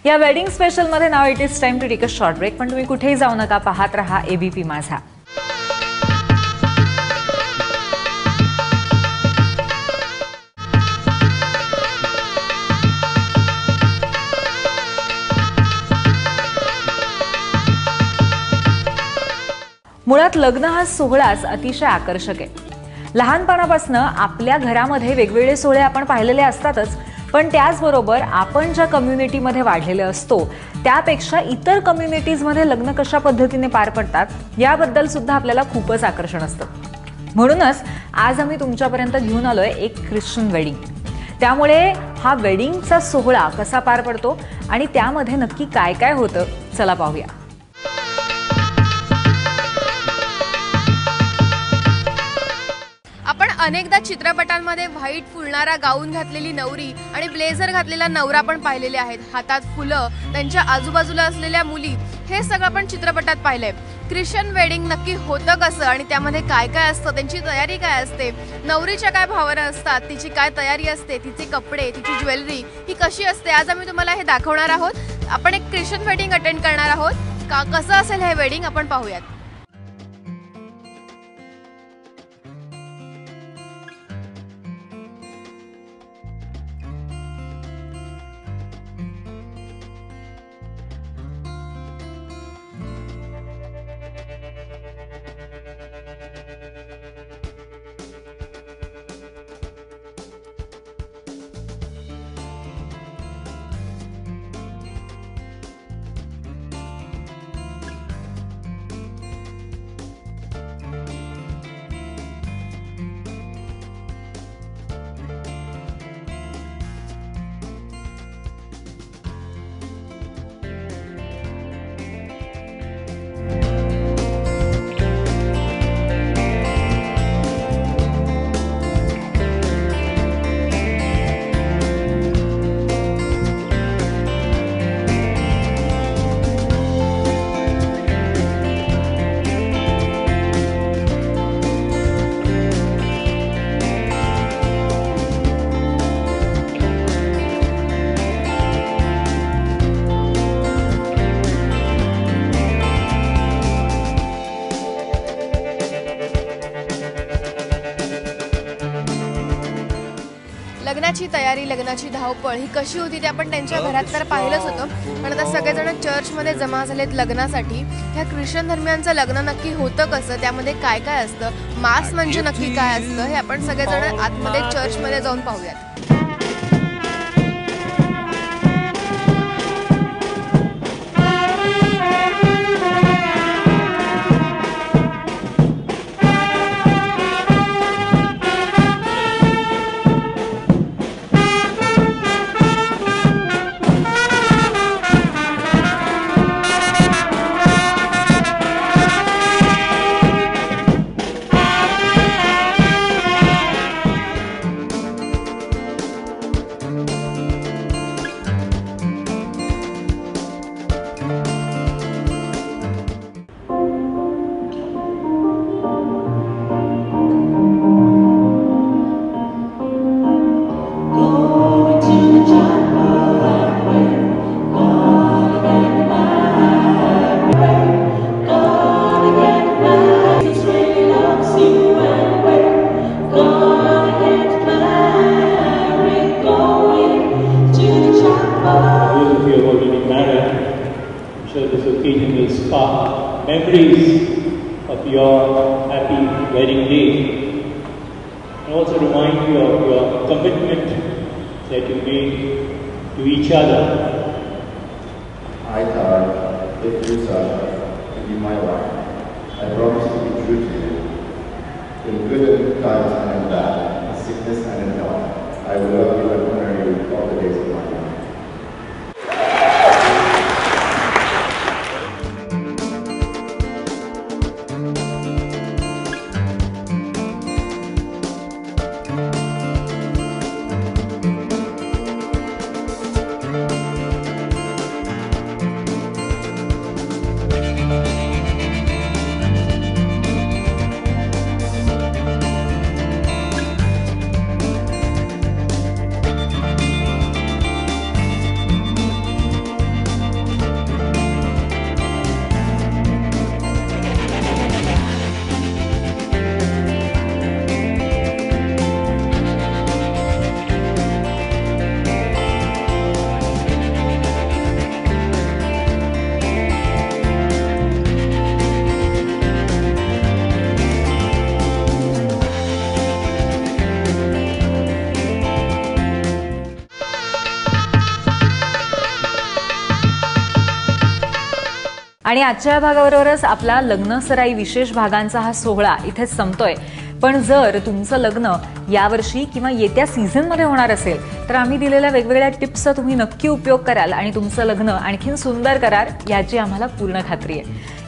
या wedding special मध्ये नाव it is time to take a short break, पण तुम्ही कुठेही जाऊ नका, पाहत रहा एबीपी माझा. मुळात लग्न हा सोहळाच अतिशय आकर्षक आहे. लहानपणापासून आपल्या घरामध्ये वेगवेगळे सोहळे आपण पाहिलेले असतातच, पण त्याचबरोबर आपण ज्या कम्युनिटीमध्ये वाढलेले असतो त्यापेक्षा इतर कम्युनिटीजमध्ये लग्न कशा पद्धतीने पार पडतात याबद्दल सुद्धा आपल्याला खूपच आकर्षण असतं. म्हणूनच आज आम्ही तुमच्यापर्यंत घेऊन आलोय एक ख्रिश्चन वेडिंग. त्यामुळे हा वेडिंगचा सोहळा कसा पार पडतो आणि त्यामध्ये नक्की काय काय होतं, चला पाहूया. आपण अनेकदा चित्रपटांमध्ये व्हाईट फुलणारा गाऊन घातलेली नवरी आणि ब्लेझर घातलेला नवरा पण पाहिलेले आहेत. हातात फुलं, त्यांच्या आजूबाजूला असलेल्या मुली, हे सगळं आपण चित्रपटात पाहिलंय. ख्रिश्चन वेडिंग नक्की होतं कसं आणि त्यामध्ये काय काय असतं, त्यांची तयारी काय असते, नवरीच्या काय भावना असतात, तिची काय तयारी असते, तिचे कपडे, तिची ज्वेलरी ही कशी असते, आज आम्ही तुम्हाला हे दाखवणार आहोत. आपण एक ख्रिश्चन वेडिंग अटेंड करणार आहोत. कसं असेल हे वेडिंग आपण पाहूयात. लग्नाची तयारी, लग्नाची धावपळ ही कशी होती ते आपण त्यांच्या घरात तर पाहिलंच होतं, पण आता सगळेजण चर्चमध्ये जमा झालेत लग्नासाठी. ह्या ख्रिश्चन धर्मियांचं लग्न नक्की होतं कसं, त्यामध्ये काय काय असतं, मास म्हणजे नक्की काय असतं, हे आपण सगळेजण आतमध्ये चर्चमध्ये जाऊन पाहूयात. Memories of your happy wedding day, and also remind you of your commitment that you made to each other. I thought if you to be my wife, I promise to be true to you. In good and times and in bad, in sickness and in health, I will love you and honor you all the days of my life. आणि आजच्या या भागाबरोबरच आपला लग्न सराई विशेष भागांचा हा सोहळा इथेच संपतोय. पण जर तुमचं लग्न यावर्षी किंवा येत्या सीझनमध्ये होणार असेल तर आम्ही दिलेल्या वेगवेगळ्या टिप्सचा तुम्ही नक्की उपयोग कराल आणि तुमचं लग्न आणखीन सुंदर कराल याची आम्हाला पूर्ण खात्री आहे.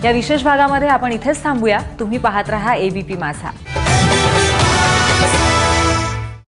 या विशेष भागामध्ये आपण इथेच थांबूया. तुम्ही पाहत रहा ABP माझा.